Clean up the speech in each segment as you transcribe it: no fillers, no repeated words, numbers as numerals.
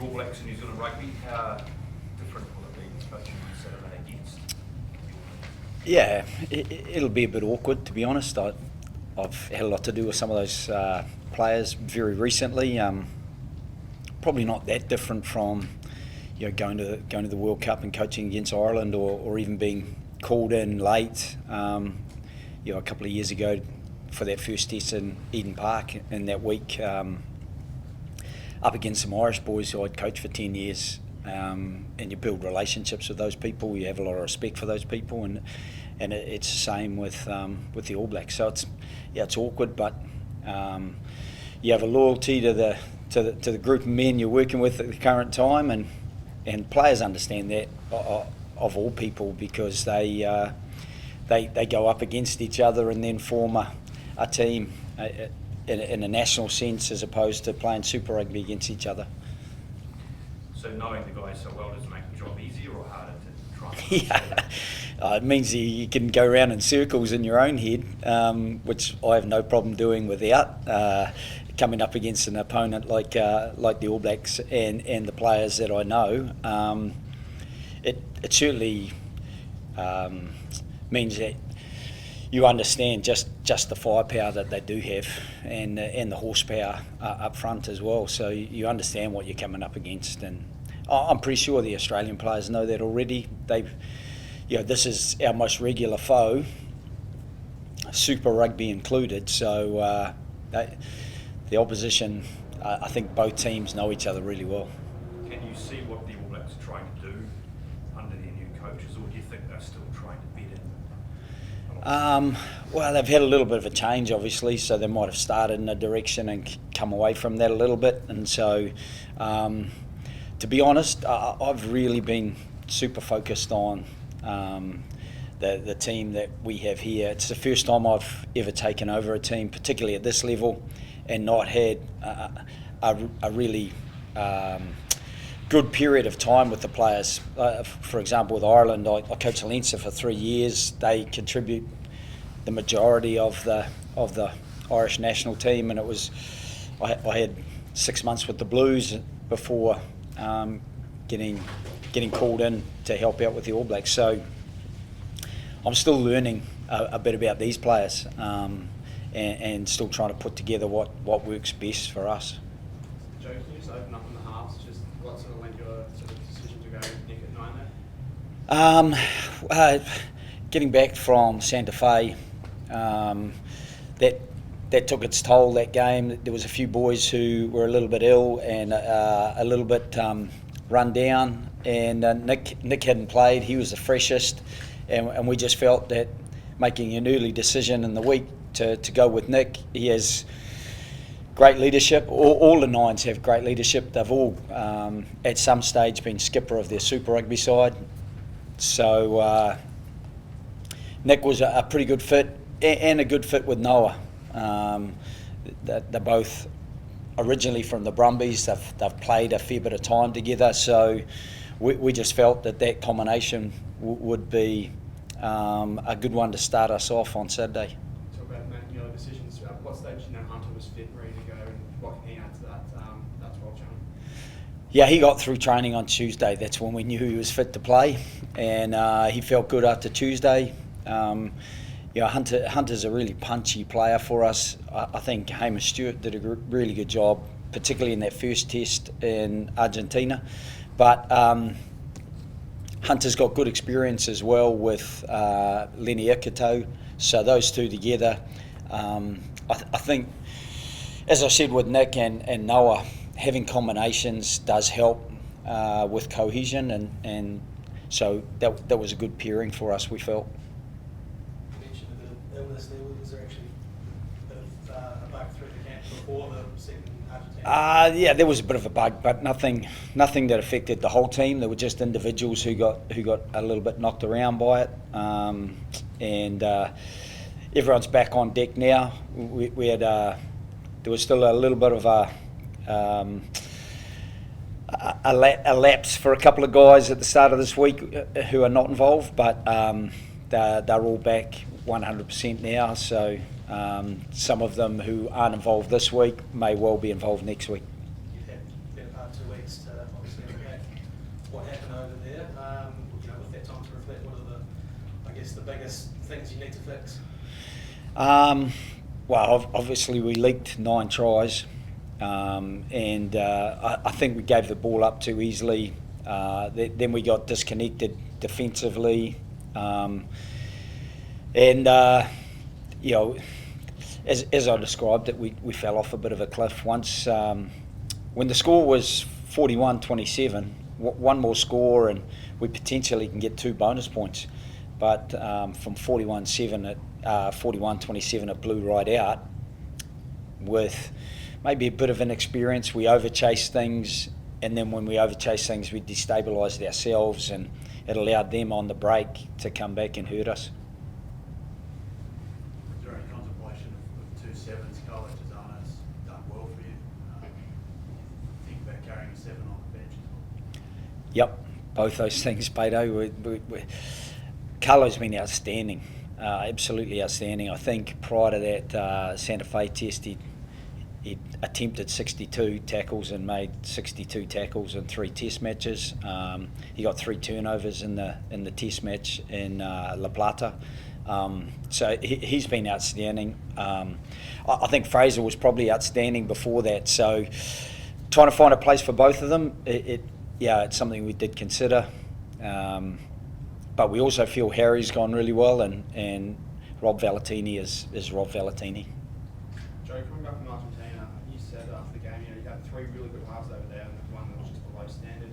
All Blacks and New Zealand rugby, how different will it be coaching on Saturday against? Yeah, it'll be a bit awkward, to be honest. I've had a lot to do with some of those players very recently. Probably not that different from going to the World Cup and coaching against Ireland, or even being called in late. A couple of years ago for that first test in Eden Park in that week, up against some Irish boys who I'd coached for 10 years. And you build relationships with those people. You have a lot of respect for those people, and it's the same with the All Blacks. So it's awkward, but you have a loyalty to the group of men you're working with at the current time, and players understand that of all people, because they go up against each other and then form a team in a national sense, as opposed to playing Super Rugby against each other. So knowing the guys so well, does it make the job easier or harder to try and Yeah, it means you can go around in circles in your own head, which I have no problem doing without coming up against an opponent like the All Blacks and the players that I know. It certainly means that you understand just the firepower that they do have, and the horsepower up front as well. So you understand what you're coming up against, and I'm pretty sure the Australian players know that already. This is our most regular foe, Super Rugby included. So the opposition, I think both teams know each other really well. Can you see what the All Blacks are trying to do under their new coaches, or do you think they're still trying to bed in? Well, they've had a little bit of a change, obviously, so they might have started in a direction and come away from that a little bit. And so, to be honest, I've really been super focused on the team that we have here. It's the first time I've ever taken over a team, particularly at this level, and not had a really good period of time with the players. For example, with Ireland, I coached Leinster for 3 years. They contribute the majority of the Irish national team, and I had 6 months with the Blues before getting called in to help out with the All Blacks. So I'm still learning a bit about these players, and still trying to put together what works best for us. Joe, can you just open up in the halves? Just what sort of led your sort of decision to go Nic at 9 there? Getting back from Santa Fe, that took its toll, that game. There was a few boys who were a little bit ill and a little bit run down, and Nic hadn't played. He was the freshest, and we just felt that making an early decision in the week to go with Nic. He has great leadership. All the nines have great leadership. They've all at some stage been skipper of their Super Rugby side. So Nic was a pretty good fit, and a good fit with Noah. They're both originally from the Brumbies. They've played a fair bit of time together, so we just felt that combination would be a good one to start us off on Saturday. Talk about making your decisions. At what stage did you know Hunter was fit, ready to go, and what can he add to that 12 challenge? Yeah, he got through training on Tuesday. That's when we knew he was fit to play, and he felt good after Tuesday. Hunter's a really punchy player for us. I think Hamish Stewart did a really good job, particularly in that first test in Argentina. But Hunter's got good experience as well with Lenny Ikato. So those two together, I think, as I said with Nic and Noah, having combinations does help with cohesion, and so that was a good pairing for us, we felt. You mentioned a bit of illness there. Was there actually a bit of a bug through the camp before the second Argentina? Yeah, there was a bit of a bug, but nothing that affected the whole team. There were just individuals who got a little bit knocked around by it, and everyone's back on deck now. We had there was still a little bit of a lapse for a couple of guys at the start of this week who are not involved, but they're all back 100% now. So some of them who aren't involved this week may well be involved next week. You've had about 2 weeks to what happened over there. With that time to reflect, what are the biggest things you need to fix? Well, obviously we leaked 9 tries, and I think we gave the ball up too easily. Then we got disconnected defensively, and as I described it, we fell off a bit of a cliff once. When the score was 41-27, one more score and we potentially can get 2 bonus points. But from 41-27 it blew right out. With maybe a bit of inexperience, we overchased things, and then when we overchased things, we destabilised ourselves, and it allowed them on the break to come back and hurt us. Is there any contemplation of 2 sevens? College has done well for you. Think about carrying a 7 on the bench as well. Yep, both those things, Beto. Carlo's been outstanding, absolutely outstanding. I think prior to that Santa Fe test, he attempted 62 tackles and made 62 tackles in 3 test matches. He got 3 turnovers in the test match in La Plata. So he's been outstanding. I think Fraser was probably outstanding before that. So trying to find a place for both of them, it's something we did consider. But we also feel Harry's gone really well, and Rob Valentini is Rob Valentini. Joe, coming back from Argentina, you said after the game, you had 3 really good halves over there, and one that was just below standard.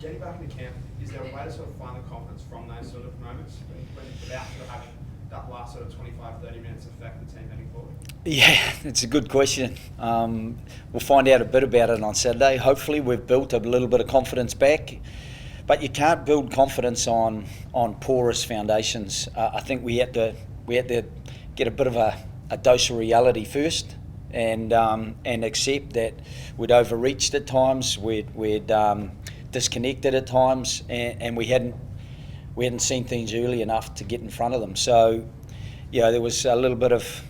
Getting back into camp, is there a way to sort of find the confidence from those sort of moments without sort of having that last sort of 25-30 minutes affect the team heading forward? Yeah, it's a good question. We'll find out a bit about it on Saturday. Hopefully we've built a little bit of confidence back. But you can't build confidence on porous foundations. I think we had to get a bit of a dose of reality first, and accept that we'd overreached at times, we'd disconnected at times, and we hadn't seen things early enough to get in front of them. So, there was a little bit of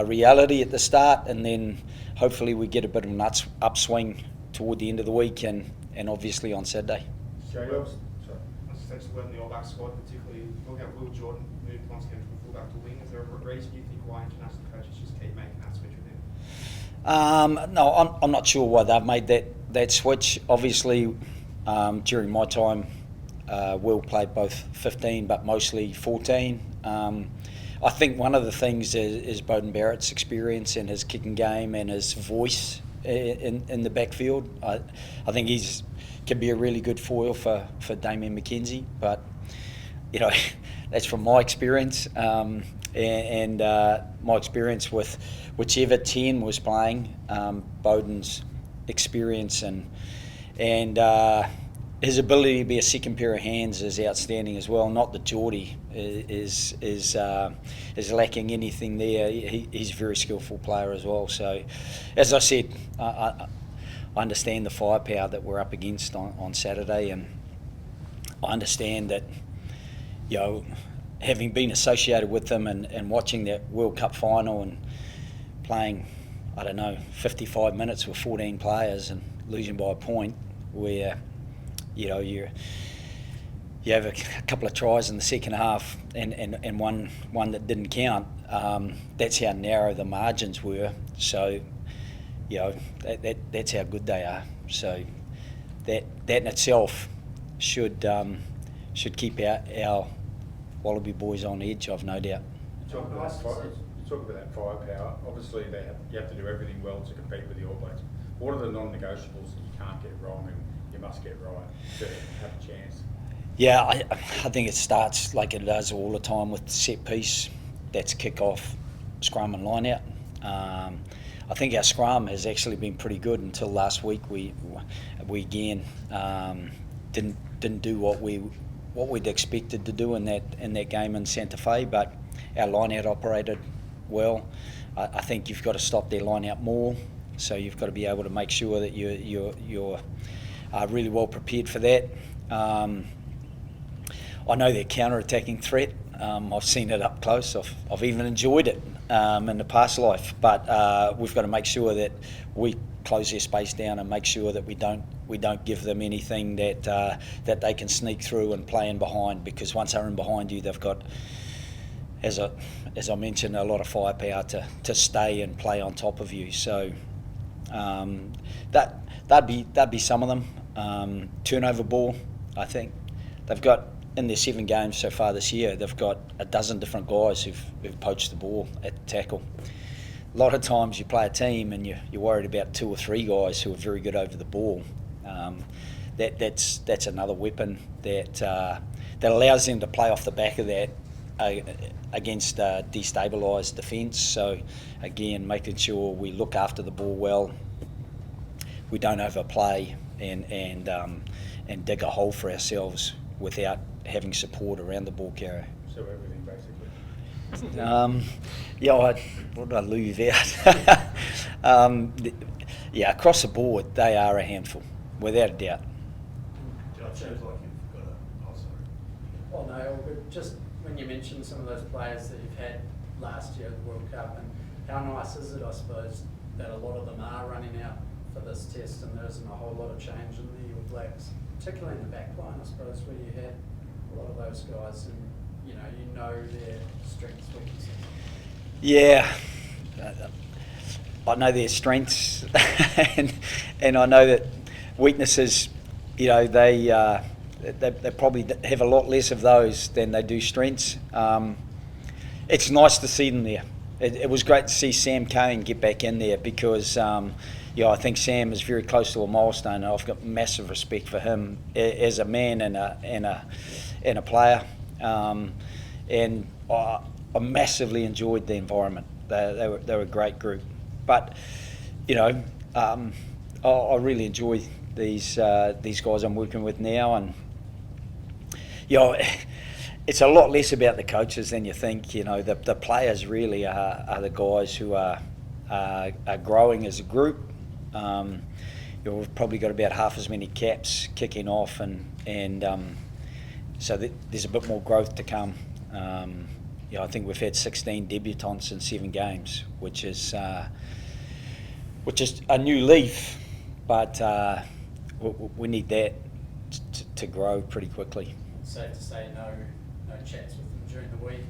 reality at the start, and then hopefully we get a bit of an upswing toward the end of the week, and obviously on Saturday. Essentially, when the All Blacks squad, particularly looking at Will Jordan moved once again from fullback to wing, is there a reason you think why international coaches just keep making that switch with him? No, I'm not sure why they've made that switch. Obviously, during my time, Will played both 15, but mostly 14. I think one of the things is Beauden Barrett's experience and his kicking game and his voice in the backfield. I think can be a really good foil for Damien McKenzie, but that's from my experience, and my experience with whichever 10 was playing. Beauden's experience and his ability to be a second pair of hands is outstanding as well. Not that Geordie is lacking anything there. He's a very skillful player as well. So, as I said, I understand the firepower that we're up against on Saturday, and I understand that, having been associated with them and watching that World Cup final and playing, 55 minutes with 14 players and losing by a point, where, you have a couple of tries in the second half and one that didn't count. That's how narrow the margins were. So, that's how good they are. So that in itself should keep our Wallaby boys on edge, I've no doubt. Talk about that firepower. Obviously, you have to do everything well to compete with the All Blacks. What are the non-negotiables that you can't get wrong and you must get right to have a chance? Yeah, I think it starts like it does all the time with set piece. That's kick-off, scrum and line-out. I think our scrum has actually been pretty good until last week. We again didn't do what we'd expected to do in that game in Santa Fe, but our line-out operated well. I think you've got to stop their line-out more, so you've got to be able to make sure that you're really well prepared for that. I know their counter-attacking threat I've seen it up close. I've even enjoyed it in the past life. But we've got to make sure that we close their space down and make sure that we don't give them anything that they can sneak through and play in behind. Because once they're in behind you, they've got, as I mentioned, a lot of firepower to stay and play on top of you. So that'd be some of them. Turnover ball, I think they've got in their 7 games so far this year. They've got a dozen different guys who've poached the ball at tackle. A lot of times you play a team and you're worried about 2 or 3 guys who are very good over the ball. That's another weapon that allows them to play off the back of that against destabilised defence. So again, making sure we look after the ball well, we don't overplay and dig a hole for ourselves without having support around the ball carrier. So everything basically. What did I leave out? Across the board, they are a handful, without a doubt. It seems like you've got a... sorry. Well, no, but just when you mentioned some of those players that you've had last year at the World Cup, and how nice is it, I suppose, that a lot of them are running out for this test and there isn't a whole lot of change in the All Blacks, particularly in the back line, I suppose, where you had a lot of those guys and you know their strengths, weaknesses. Yeah, I know their strengths and I know that weaknesses, they probably have a lot less of those than they do strengths. It's nice to see them there. It was great to see Sam Cane get back in there because I think Sam is very close to a milestone, and I've got massive respect for him as a man and a player. And I massively enjoyed the environment. They were a great group. But I really enjoy these guys I'm working with now, and it's a lot less about the coaches than you think. The players really are the guys who are growing as a group. We've probably got about half as many caps kicking off, and so there's a bit more growth to come. I think we've had 16 debutants in 7 games, which is a new leaf, but we need that to grow pretty quickly. Safe to say no chats with them during the week?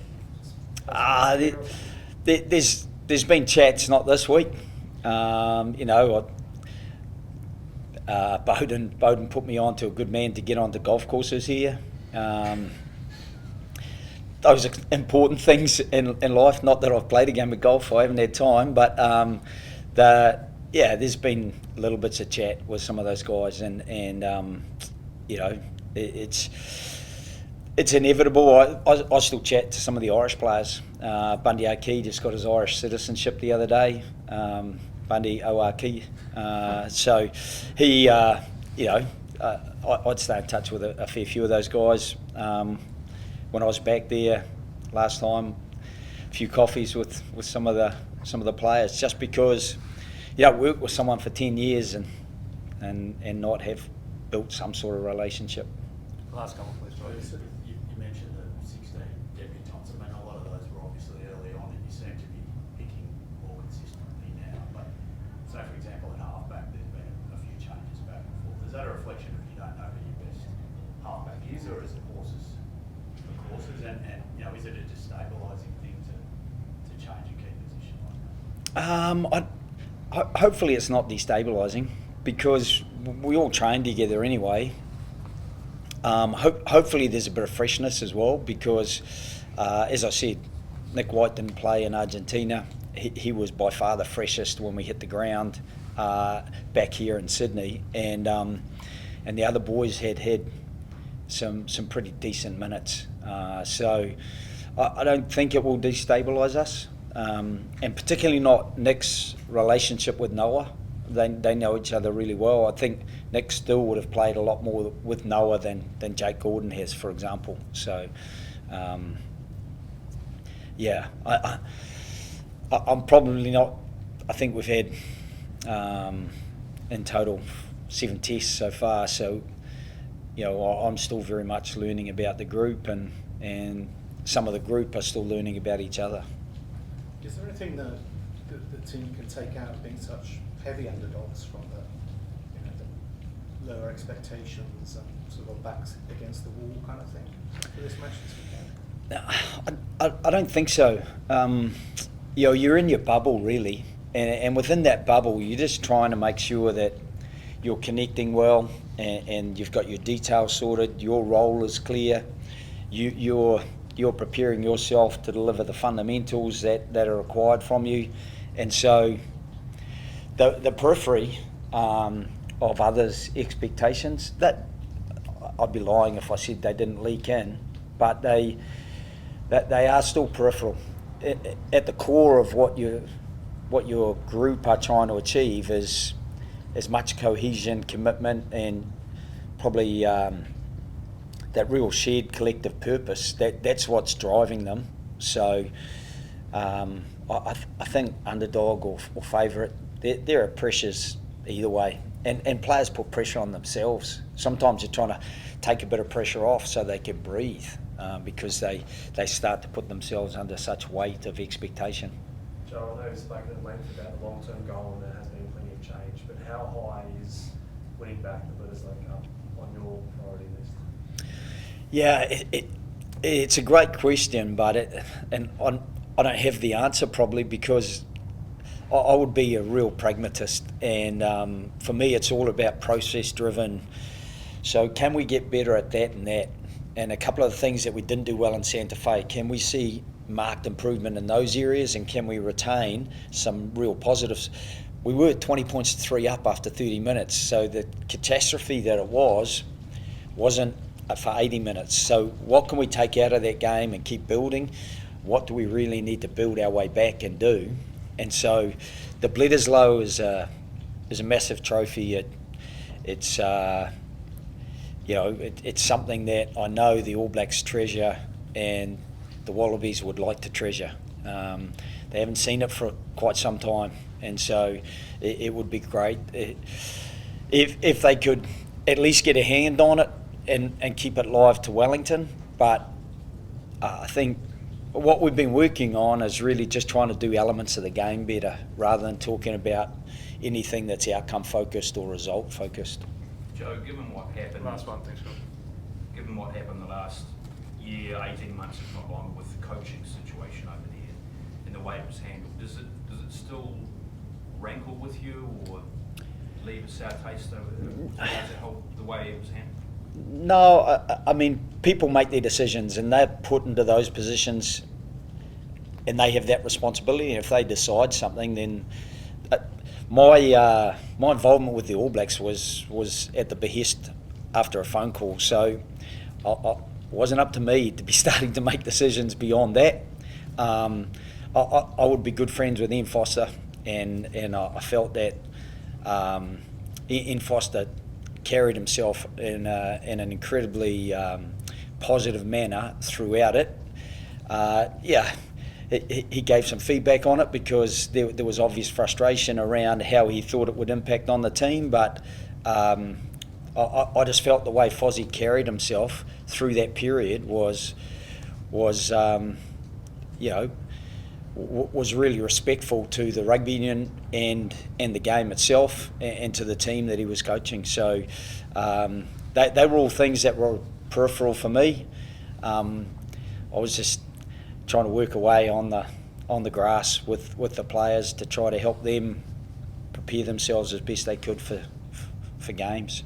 There's been chats, not this week. Bowden put me on to a good man to get onto golf courses here. Those are important things in life. Not that I've played a game of golf, I haven't had time, but there's been little bits of chat with some of those guys, and it's inevitable. I still chat to some of the Irish players. Bundy O'Key just got his Irish citizenship the other day. Bundy O'Key. So he, I'd stay in touch with a fair few of those guys. When I was back there last time, a few coffees with some of the players, just because work with someone for 10 years and not have built some sort of relationship. Last couple, please, Joe. You mentioned the 16 debutants. I mean, a lot of those were obviously early on, and you seem to be picking more consistently now. But so, for example, in halfback, there's been a few changes back and forth. Is that a reflection of you don't know who your best halfback is, or is it horses for courses? And is it a destabilising thing to change a key position like that? Hopefully it's not destabilising, because we all train together anyway. Hopefully there's a bit of freshness as well, because as I said, Nic White didn't play in Argentina. He was by far the freshest when we hit the ground back here in Sydney, and the other boys had some pretty decent minutes. So I don't think it will destabilise us, and particularly not Nick's relationship with Noah. They know each other really well. I think Nick still would have played a lot more with Noah than Jake Gordon has, for example. So, I'm probably not. I think we've had in total 7 tests so far. So, I'm still very much learning about the group, and some of the group are still learning about each other. Is there anything that the team can take out of being such heavy underdogs from the lower expectations and sort of backs against the wall kind of thing for this match this weekend? I don't think so. You're in your bubble really, and within that bubble, you're just trying to make sure that you're connecting well, and you've got your details sorted. Your role is clear. You're preparing yourself to deliver the fundamentals that are required from you, and so the periphery of others' expectations, that I'd be lying if I said they didn't leak in, but they are still peripheral. At the core of what your group are trying to achieve is as much cohesion, commitment, and probably that real shared collective purpose. That's what's driving them. So I think underdog or favourite, there are pressures either way, and players put pressure on themselves. Sometimes they're trying to take a bit of pressure off so they can breathe, because they start to put themselves under such weight of expectation. Joe, I know you've spoken at length about the long-term goal and there has been plenty of change, but how high is winning back the Bledisloe Cup on your priority list? Yeah, it's a great question, but I don't have the answer probably, because I would be a real pragmatist, and for me it's all about process driven. So can we get better at that and that? And a couple of the things that we didn't do well in Santa Fe, can we see marked improvement in those areas, and can we retain some real positives? We were 20 points to 3 up after 30 minutes, so the catastrophe that it wasn't for 80 minutes. So what can we take out of that game and keep building? What do we really need to build our way back and do? And so the Bledisloe is a massive trophy. It's something that I know the All Blacks treasure and the Wallabies would like to treasure. They haven't seen it for quite some time, and so it would be great if they could at least get a hand on it and keep it live to Wellington. But I think what we've been working on is really just trying to do elements of the game better, rather than talking about anything that's outcome focused or result focused. Joe, given what happened, Last one, thanks, Scott. given what happened the last year, 18 months, if not longer, with the coaching situation over there and the way it was handled, does it still rankle with you or leave a sour taste over as it help the way it was handled? No, I mean, people make their decisions and they're put into those positions and they have that responsibility, and if they decide something, then my involvement with the All Blacks was at the behest after a phone call, so it wasn't up to me to be starting to make decisions beyond that. I would be good friends with Ian Foster, and I felt that Ian Foster carried himself in an incredibly positive manner throughout it. He gave some feedback on it because there was obvious frustration around how he thought it would impact on the team, but I just felt the way Fozzie carried himself through that period was really respectful to the rugby union and the game itself, and to the team that he was coaching. So they were all things that were peripheral for me. I was just trying to work away on the grass with the players to try to help them prepare themselves as best they could for games.